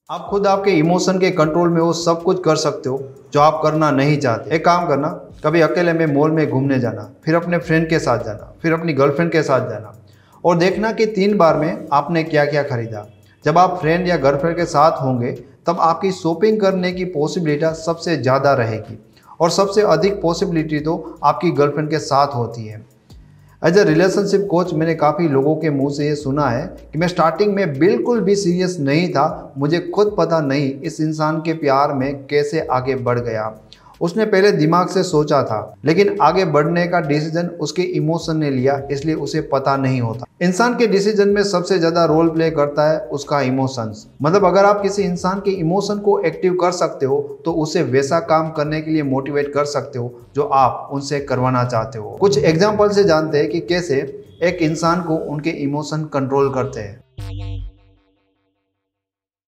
आप खुद आपके इमोशन के कंट्रोल में वो सब कुछ कर सकते हो जो आप करना नहीं चाहते। एक काम करना, कभी अकेले में मॉल में घूमने जाना, फिर अपने फ्रेंड के साथ जाना, फिर अपनी गर्लफ्रेंड के साथ जाना और देखना कि 3 बार में आपने क्या क्या खरीदा। जब आप फ्रेंड या गर्लफ्रेंड के साथ होंगे तब आपकी शॉपिंग करने की पॉसिबिलिटी सबसे ज़्यादा रहेगी और सबसे अधिक पॉसिबिलिटी तो आपकी गर्लफ्रेंड के साथ होती है। एज ए रिलेशनशिप कोच मैंने काफ़ी लोगों के मुंह से ये सुना है कि मैं स्टार्टिंग में बिल्कुल भी सीरियस नहीं था, मुझे खुद पता नहीं इस इंसान के प्यार में कैसे आगे बढ़ गया। उसने पहले दिमाग से सोचा था लेकिन आगे बढ़ने का डिसीजन उसके इमोशन ने लिया, इसलिए उसे पता नहीं होता। इंसान के डिसीजन में सबसे ज़्यादा रोल प्ले करता है उसका इमोशंस। मतलब अगर आप किसी इंसान के इमोशन को एक्टिव कर सकते हो तो उसे वैसा काम करने के लिए मोटिवेट कर सकते हो जो आप उनसे करवाना चाहते हो। कुछ एग्जाम्पल से जानते हैं कि कैसे एक इंसान को उनके इमोशन कंट्रोल करते हैं।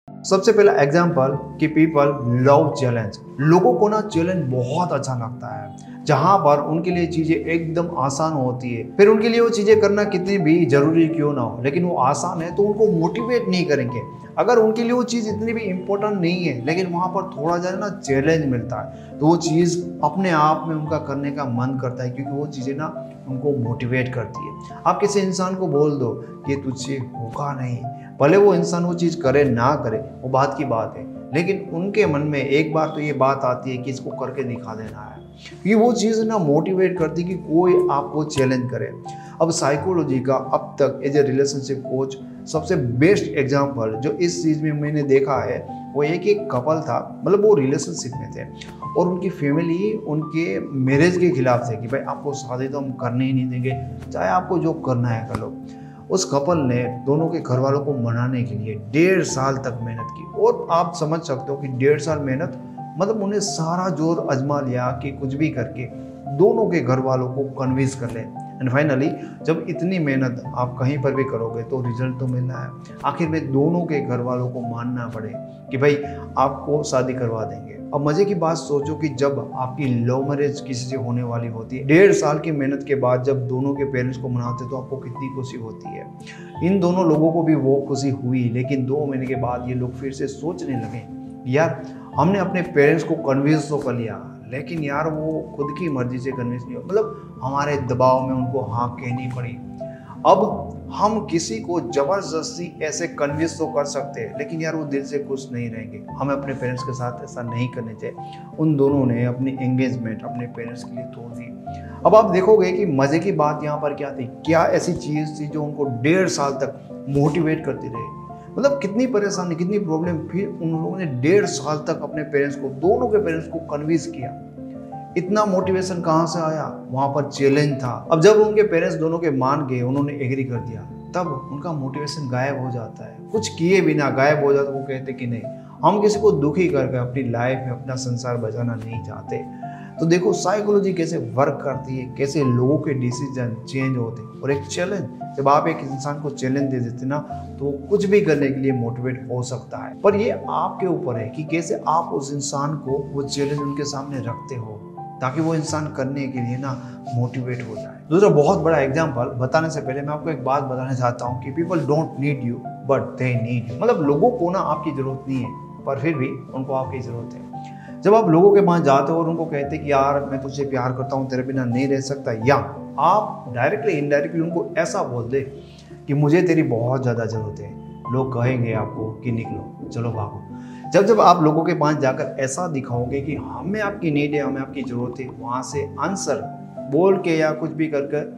सबसे पहला एग्जाम्पल कि पीपल लव चैलेंज। लोगों को ना चैलेंज बहुत अच्छा लगता है, जहां पर उनके लिए चीजें एकदम आसान होती है। फिर उनके लिए वो चीजें करना कितनी भी जरूरी क्यों ना हो, लेकिन वो आसान है तो उनको मोटिवेट नहीं करेंगे। अगर उनके लिए वो चीज़ इतनी भी इम्पोर्टेंट नहीं है लेकिन वहाँ पर थोड़ा ज़्यादा ना चैलेंज मिलता है तो वो चीज़ अपने आप में उनका करने का मन करता है, क्योंकि वो चीज़ें ना उनको मोटिवेट करती है। आप किसी इंसान को बोल दो कि तुझसे होगा नहीं, भले वो इंसान वो चीज़ करे ना करे वो बात की बात है, लेकिन उनके मन में एक बार तो ये बात आती है कि इसको करके दिखा देना है। ये वो चीज़ ना मोटिवेट करती है कि कोई आपको चैलेंज करे। अब साइकोलॉजी का अब तक एज ए रिलेशनशिप कोच सबसे बेस्ट एग्जाम्पल जो इस चीज़ में मैंने देखा है वो एक कपल था। मतलब वो रिलेशनशिप में थे और उनकी फैमिली उनके मैरिज के खिलाफ थे कि भाई आपको शादी तो हम करने ही नहीं देंगे, चाहे आपको जो करना है कर लो। उस कपल ने दोनों के घर वालों को मनाने के लिए 1.5 साल तक मेहनत की और आप समझ सकते हो कि 1.5 साल मेहनत, मतलब उन्हें सारा जोर आजमा लिया कि कुछ भी करके दोनों के घर वालों को कन्विंस कर ले। एंड फाइनली जब इतनी मेहनत आप कहीं पर भी करोगे तो रिजल्ट तो मिलना है। आखिर में दोनों के घर वालों को मानना पड़े कि भाई आपको शादी करवा देंगे। अब मजे की बात सोचो कि जब आपकी लव मैरिज किसी से होने वाली होती है, 1.5 साल की मेहनत के बाद जब दोनों के पेरेंट्स को मनाते तो आपको कितनी खुशी होती है। इन दोनों लोगों को भी वो खुशी हुई, लेकिन 2 महीने के बाद ये लोग फिर से सोचने लगे यार हमने अपने पेरेंट्स को कन्विंस तो कर लिया लेकिन यार वो खुद की मर्जी से कन्विंस नहीं हो, मतलब हमारे दबाव में उनको हाँ कहनी पड़ी। अब हम किसी को जबरदस्ती ऐसे कन्विंस तो कर सकते हैं लेकिन यार वो दिल से खुश नहीं रहेंगे। हमें अपने पेरेंट्स के साथ ऐसा नहीं करने चाहिए। उन दोनों ने अपनी एंगेजमेंट अपने पेरेंट्स के लिए तोड़ दी। अब आप देखोगे कि मजे की बात यहाँ पर क्या थी, क्या ऐसी चीज़ थी जो उनको 1.5 साल तक मोटिवेट करती रही। मतलब कितनी परेशानी कितनी प्रॉब्लम, फिर उन लोगों ने 1.5 साल तक अपने पेरेंट्स को, दोनों के पेरेंट्स को कन्विंस किया। इतना मोटिवेशन कहाँ से आया, वहाँ पर चैलेंज था। अब जब उनके पेरेंट्स दोनों के मान गए, उन्होंने एग्री कर दिया, तब उनका मोटिवेशन गायब हो जाता है। कुछ किए बिना गायब हो जाता है। वो कहते कि नहीं, हम किसी को दुखी करके अपनी लाइफ में अपना संसार बचाना नहीं चाहते। तो देखो साइकोलॉजी कैसे वर्क करती है, कैसे लोगों के डिसीजन चेंज होते हैं। और एक चैलेंज, जब आप एक इंसान को चैलेंज दे देते ना तो कुछ भी करने के लिए मोटिवेट हो सकता है। पर ये आपके ऊपर है कि कैसे आप उस इंसान को वो चैलेंज उनके सामने रखते हो ताकि वो इंसान करने के लिए ना मोटिवेट हो जाए। दूसरा बहुत बड़ा एग्जांपल बताने से पहले मैं आपको एक बात बताना चाहता हूँ कि people don't need you but they need you. मतलब लोगों को ना आपकी जरूरत नहीं है पर फिर भी उनको आपकी जरूरत है। जब आप लोगों के पास जाते हो और उनको कहते हैं कि यार मैं तुझसे प्यार करता हूँ, तेरे बिना नहीं रह सकता, या आप डायरेक्टली इनडायरेक्टली उनको ऐसा बोल दे कि मुझे तेरी बहुत ज़्यादा ज़रूरत है, लोग कहेंगे आपको कि निकलो चलो भागो। जब आप लोगों के पास जाकर ऐसा दिखाओगे कि हमें आपकी नीड है, हमें आपकी ज़रूरत है, वहाँ से आंसर बोल के या कुछ भी कर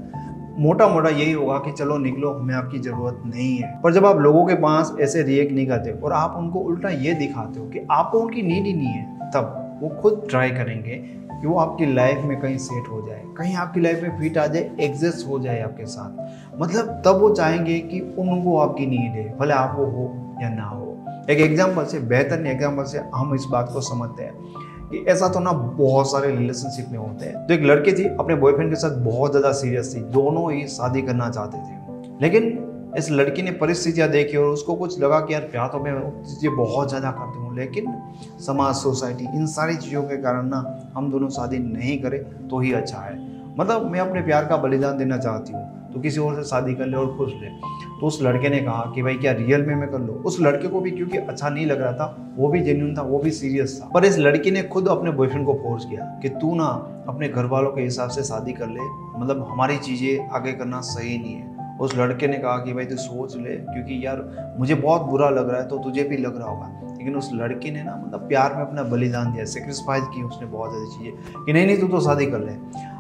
मोटा मोटा यही होगा कि चलो निकलो, हमें आपकी ज़रूरत नहीं है। पर जब आप लोगों के पास ऐसे रिएक्ट नहीं करते और आप उनको उल्टा ये दिखाते हो कि आपको उनकी नीड ही नहीं है, तब वो खुद ट्राई करेंगे कि वो आपकी लाइफ में कहीं सेट हो जाए, कहीं आपकी लाइफ में फिट आ जाए, एग्जिस्ट हो जाए आपके साथ। मतलब तब वो चाहेंगे कि उनको आपकी नीड है, भले आपको हो या ना हो। एक एग्जाम्पल से, बेहतर एग्जाम्पल से हम इस बात को समझते हैं कि ऐसा तो ना बहुत सारे रिलेशनशिप में होते हैं। तो एक लड़की थी, अपने बॉयफ्रेंड के साथ बहुत ज़्यादा सीरियस थी, दोनों ही शादी करना चाहते थे। लेकिन इस लड़की ने परिस्थितियाँ देखी और उसको कुछ लगा कि यार प्यार तो मैं चीज़ें बहुत ज़्यादा करती हूँ, लेकिन समाज, सोसाइटी, इन सारी चीज़ों के कारण ना हम दोनों शादी नहीं करें तो ही अच्छा है। मतलब मैं अपने प्यार का बलिदान देना चाहती हूँ तो किसी और से शादी कर ले और खुश ले। तो उस लड़के ने कहा कि भाई क्या रियल में मैं कर लूँ। उस लड़के को भी क्योंकि अच्छा नहीं लग रहा था, वो भी जेन्युइन था, वो भी सीरियस था, पर इस लड़की ने खुद अपने बॉयफ्रेंड को फोर्स किया कि तू ना अपने घर वालों के हिसाब से शादी कर ले, मतलब हमारी चीज़ें आगे करना सही नहीं है। उस लड़के ने कहा कि भाई तू सोच ले, क्योंकि यार मुझे बहुत बुरा लग रहा है तो तुझे भी लग रहा होगा। लेकिन उस लड़की ने ना मतलब प्यार में अपना बलिदान दिया, सेक्रीफाइस की उसने बहुत ज़्यादा चीज़ें कि नहीं तू तो शादी कर ले।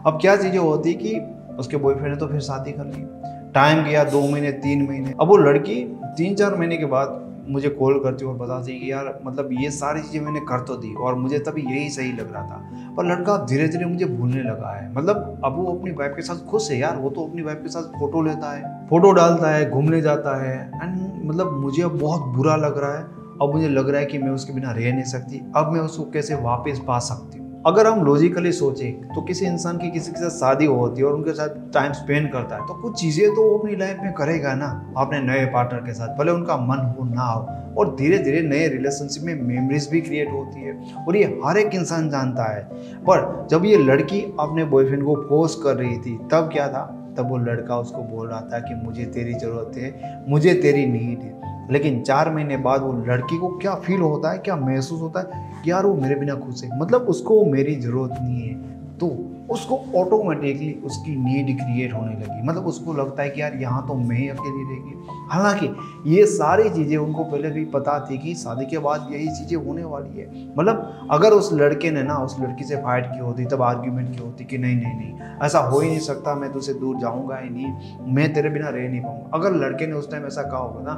अब क्या चीज़ें होती कि उसके बॉयफ्रेंड ने तो फिर शादी कर ली। टाइम गया 2 महीने 3 महीने। अब वो लड़की 3-4 महीने के बाद मुझे कॉल करती और बताती कि यार मतलब ये सारी चीज़ें मैंने कर तो दी और मुझे तभी यही सही लग रहा था, पर लड़का धीरे धीरे मुझे भूलने लगा है। मतलब अब वो अपनी वाइफ के साथ खुश है यार, वो तो अपनी वाइफ के साथ फोटो लेता है, फोटो डालता है, घूमने जाता है, एंड मतलब मुझे अब बहुत बुरा लग रहा है। अब मुझे लग रहा है कि मैं उसके बिना रह नहीं सकती, अब मैं उसको कैसे वापस पा सकती हूँ। अगर हम लॉजिकली सोचें तो किसी इंसान की किसी के साथ शादी होती है और उनके साथ टाइम स्पेंड करता है तो कुछ चीज़ें तो वो अपनी लाइफ में करेगा ना अपने नए पार्टनर के साथ, भले उनका मन हो ना हो। और धीरे धीरे नए रिलेशनशिप में मेमोरीज भी क्रिएट होती है और ये हर एक इंसान जानता है। पर जब ये लड़की अपने बॉयफ्रेंड को फोर्स कर रही थी तब क्या था, तब वो लड़का उसको बोल रहा था कि मुझे तेरी ज़रूरत है, मुझे तेरी नीड है। लेकिन 4 महीने बाद वो लड़की को क्या फील होता है, क्या महसूस होता है कि यार वो मेरे बिना खुश है, मतलब उसको मेरी ज़रूरत नहीं है। तो उसको ऑटोमेटिकली उसकी नीड क्रिएट होने लगी, मतलब उसको लगता है कि यार यहाँ तो मैं ही अकेली रहेगी। हालांकि ये सारी चीज़ें उनको पहले भी पता थी कि शादी के बाद यही चीज़ें होने वाली है। मतलब अगर उस लड़के ने ना उस लड़की से फाइट की होती, तब आर्ग्यूमेंट की होती कि नहीं नहीं नहीं ऐसा हो ही नहीं सकता, मैं तुझसे दूर जाऊँगा ही नहीं, मैं तेरे बिना रह नहीं पाऊँगा, अगर लड़के ने उस टाइम ऐसा कहा होगा ना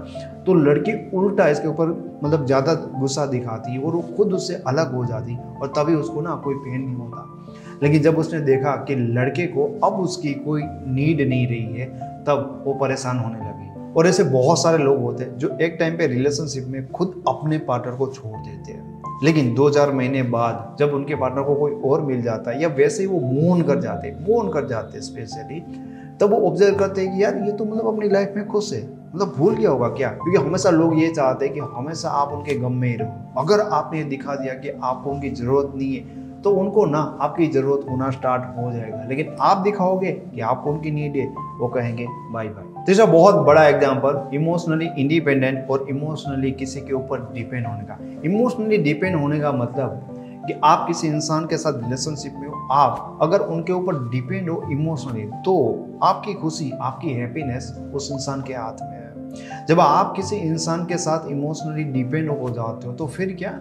तो लड़की उल्टा इसके ऊपर मतलब ज़्यादा गुस्सा दिखाती और वो खुद उससे अलग हो जाती और तभी उसको ना कोई पेन नहीं होता। लेकिन जब उसने देखा कि लड़के को अब उसकी कोई नीड नहीं रही है तब वो परेशान होने लगी। और ऐसे बहुत सारे लोग होते हैं जो एक टाइम पे रिलेशनशिप में खुद अपने पार्टनर को छोड़ देते हैं, लेकिन 2-4 महीने बाद जब उनके पार्टनर को कोई और मिल जाता है या वैसे ही वो मूव ऑन कर जाते हैं स्पेशली, तब वो ऑब्जर्व करते हैं कि यार ये तो मतलब अपनी लाइफ में खुश है, मतलब भूल गया होगा क्या। क्योंकि हमेशा लोग ये चाहते हैं कि हमेशा आप उनके गम में ही रहो। अगर आपने ये दिखा दिया कि आपको उनकी ज़रूरत नहीं है तो उनको ना आपकी ज़रूरत होना स्टार्ट हो जाएगा। लेकिन आप दिखाओगे कि आपको उनकी नीड है, वो कहेंगे बाय बाय। तीसरा बहुत बड़ा एग्जांपल इमोशनली इंडिपेंडेंट और इमोशनली किसी के ऊपर डिपेंड होने का। इमोशनली डिपेंड होने का मतलब कि आप किसी इंसान के साथ रिलेशनशिप में हो, आप अगर उनके ऊपर डिपेंड हो इमोशनली तो आपकी खुशी, आपकी हैप्पीनेस उस इंसान के हाथ में है। जब आप किसी इंसान के साथ इमोशनली डिपेंड हो जाते हो तो फिर क्या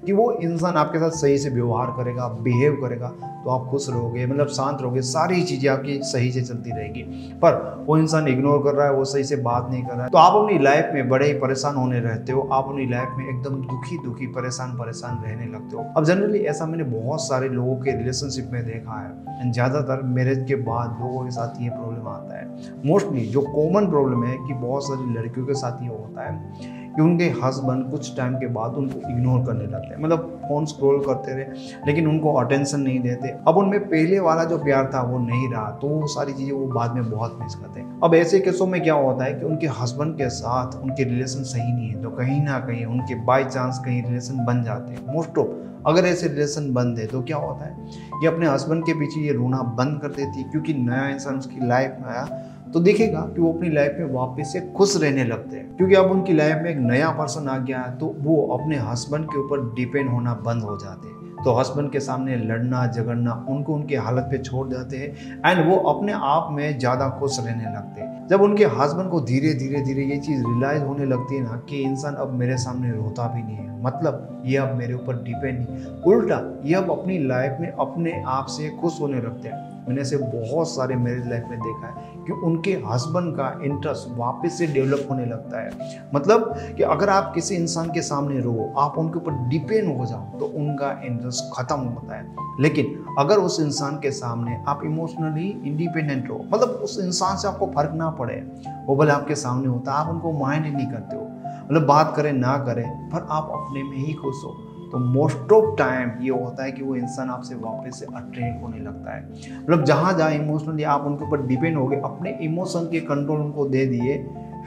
कि वो इंसान आपके साथ सही से व्यवहार करेगा, बिहेव करेगा तो आप खुश रहोगे, मतलब शांत रहोगे, सारी चीज़ें आपकी सही से चलती रहेगी। पर वो इंसान इग्नोर कर रहा है, वो सही से बात नहीं कर रहा है तो आप अपनी लाइफ में बड़े ही परेशान होने रहते हो, आप अपनी लाइफ में एकदम दुखी परेशान रहने लगते हो। अब जनरली ऐसा मैंने बहुत सारे लोगों के रिलेशनशिप में देखा है, ज़्यादातर मैरिज के बाद लोगों के साथ ये प्रॉब्लम आता है। मोस्टली जो कॉमन प्रॉब्लम है कि बहुत सारी लड़कियों के साथ ये होता है कि उनके हस्बैंड कुछ टाइम के बाद उनको इग्नोर करने लगते हैं, मतलब फोन स्क्रॉल करते रहे लेकिन उनको अटेंशन नहीं देते। अब उनमें पहले वाला जो प्यार था वो नहीं रहा तो वो सारी चीज़ें वो बाद में बहुत मिस करते हैं। अब ऐसे केसों में क्या होता है कि उनके हस्बैंड के साथ उनके रिलेशन सही नहीं है तो कहीं ना कहीं उनके बाय चांस कहीं रिलेशन बन जाते हैं। मोस्ट ऑफ अगर ऐसे रिलेशन बंद है तो क्या होता है कि अपने हस्बैंड के पीछे ये रोना बंद कर देती है, क्योंकि नया इंसान उसकी लाइफ में आया तो देखेगा कि वो अपनी लाइफ में वापस से खुश रहने लगते हैं, क्योंकि अब उनकी लाइफ में एक नया पर्सन आ गया है तो वो अपने हस्बैंड के ऊपर डिपेंड होना बंद हो जाते हैं। तो हस्बैंड के सामने लड़ना झगड़ना उनको उनके हालत पे छोड़ जाते हैं एंड वो अपने आप में ज़्यादा खुश रहने लगते हैं। जब उनके हस्बैंड को धीरे धीरे ये चीज़ रियलाइज होने लगती है ना कि इंसान अब मेरे सामने रोता भी नहीं है, मतलब ये अब मेरे ऊपर डिपेंड नहीं, उल्टा ये अब अपनी लाइफ में अपने आप से खुश होने लगते हैं। मैंने से बहुत सारे मेरी लाइफ में देखा है कि उनके हस्बैंड का इंटरेस्ट वापस से डेवलप होने लगता है। मतलब कि अगर आप किसी इंसान के सामने रहो, आप उनके ऊपर डिपेंड हो जाओ तो उनका इंटरेस्ट खत्म होता है। लेकिन अगर उस इंसान के सामने आप इमोशनली इंडिपेंडेंट रहो, मतलब उस इंसान से आपको फर्क ना पड़े, वो भले आपके सामने होता आप उनको माइंड नहीं करते हो, मतलब बात करें ना करें पर आप अपने में ही खुश हो, तो मोस्ट ऑफ टाइम ये होता है कि वो इंसान आपसे वापस से अट्रैक्ट होने लगता है। मतलब जहाँ इमोशनली आप उनके ऊपर डिपेंड हो गए, अपने इमोशन के कंट्रोल उनको दे दिए,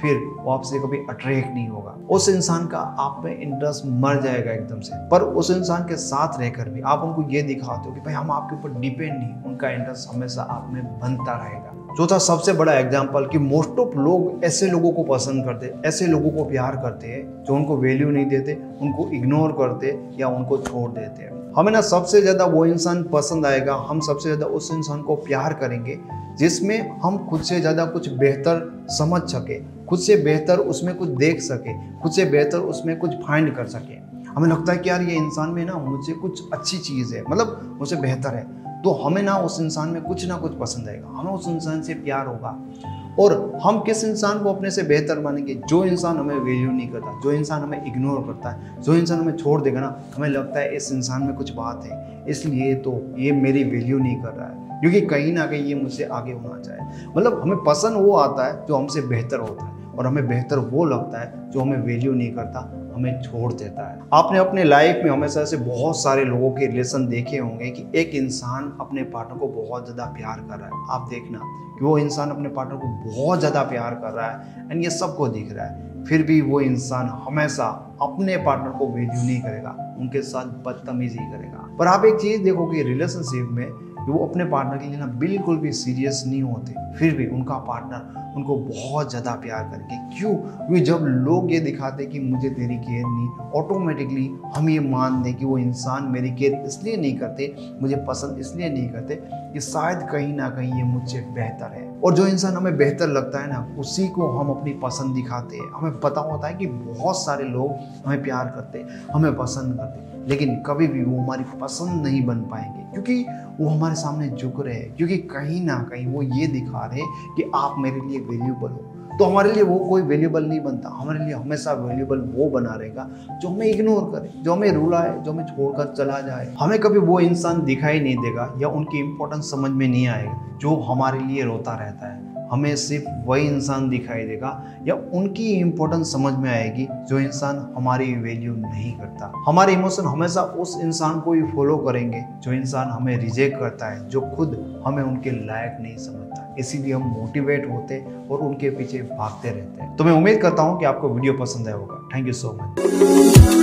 फिर वो आपसे कभी अट्रैक्ट नहीं होगा। उस इंसान का आप में इंटरेस्ट मर जाएगा एकदम से। पर उस इंसान के साथ रहकर भी आप उनको ये दिखाते हो कि भाई हम आपके ऊपर डिपेंड नहीं, उनका इंटरेस्ट हमेशा आप में बनता रहेगा। चौथा सबसे बड़ा एग्जाम्पल कि मोस्ट ऑफ लोग ऐसे लोगों को पसंद करते, ऐसे लोगों को प्यार करते हैं जो उनको वैल्यू नहीं देते, उनको इग्नोर करते या उनको छोड़ देते हैं। हमें ना सबसे ज़्यादा वो इंसान पसंद आएगा, हम सबसे ज़्यादा उस इंसान को प्यार करेंगे जिसमें हम खुद से ज़्यादा कुछ बेहतर समझ सके, खुद से बेहतर उसमें कुछ देख सके, खुद से बेहतर उसमें कुछ फाइंड कर सके। हमें लगता है कि यार ये इंसान में ना मुझे कुछ अच्छी चीज़ है, मतलब मुझसे बेहतर है, तो हमें ना उस इंसान में कुछ ना कुछ पसंद आएगा, हमें उस इंसान से प्यार होगा। और हम किस इंसान को अपने से बेहतर मानेंगे? जो इंसान हमें वैल्यू नहीं करता, जो इंसान हमें इग्नोर करता है, जो इंसान हमें छोड़ देगा ना, हमें लगता है इस इंसान में कुछ बात है, इसलिए तो ये मेरी वैल्यू नहीं कर रहा है, क्योंकि कहीं ना कहीं ये मुझसे आगे होना चाहे। मतलब हमें पसंद वो आता है जो हमसे बेहतर होता है, और हमें बेहतर वो लगता है जो हमें वैल्यू नहीं करता, हमें छोड़ देता है। आपने अपने लाइफ में हमेशा से बहुत सारे लोगों के रिलेशन देखे होंगे कि एक इंसान अपने पार्टनर को बहुत ज़्यादा प्यार कर रहा है। आप देखना कि वो इंसान अपने पार्टनर को बहुत ज़्यादा प्यार कर रहा है एंड ये सबको दिख रहा है, फिर भी वो इंसान हमेशा अपने पार्टनर को वैल्यू नहीं करेगा, उनके साथ बदतमीजी करेगा। पर आप एक चीज़ देखो कि रिलेशनशिप में वो अपने पार्टनर के लिए ना बिल्कुल भी सीरियस नहीं होते, फिर भी उनका पार्टनर उनको बहुत ज़्यादा प्यार करेंगे। क्यों? क्योंकि जब लोग ये दिखाते कि मुझे तेरी केयर नहीं, ऑटोमेटिकली हम ये मान दें कि वो इंसान मेरी केयर इसलिए नहीं करते, मुझे पसंद इसलिए नहीं करते कि शायद कहीं ना कहीं ये मुझसे बेहतर है। और जो इंसान हमें बेहतर लगता है ना, उसी को हम अपनी पसंद दिखाते हैं। हमें पता होता है कि बहुत सारे लोग हमें प्यार करते हैं, हमें पसंद करते हैं, लेकिन कभी भी वो हमारी पसंद नहीं बन पाएंगे, क्योंकि वो हमारे सामने झुक रहे हैं, क्योंकि कहीं ना कहीं वो ये दिखा रहे हैं कि आप मेरे लिए वैल्यूबल हो। तो हमारे लिए वो कोई वैल्यूबल नहीं बनता, हमारे लिए हमेशा वैल्यूबल वो बना रहेगा जो हमें इग्नोर करे, जो हमें रुलाए, जो हमें छोड़कर चला जाए। हमें कभी वो इंसान दिखाई नहीं देगा या उनकी इंपॉर्टेंस समझ में नहीं आएगा जो हमारे लिए रोता रहता है। हमें सिर्फ वही इंसान दिखाई देगा या उनकी इंपॉर्टेंस समझ में आएगी जो इंसान हमारी वैल्यू नहीं करता। हमारे इमोशन हमेशा उस इंसान को ही फॉलो करेंगे जो इंसान हमें रिजेक्ट करता है, जो खुद हमें उनके लायक नहीं समझता। इसीलिए हम मोटिवेट होते और उनके पीछे भागते रहते हैं। तो मैं उम्मीद करता हूँ कि आपको वीडियो पसंद आया होगा। Thank you so much.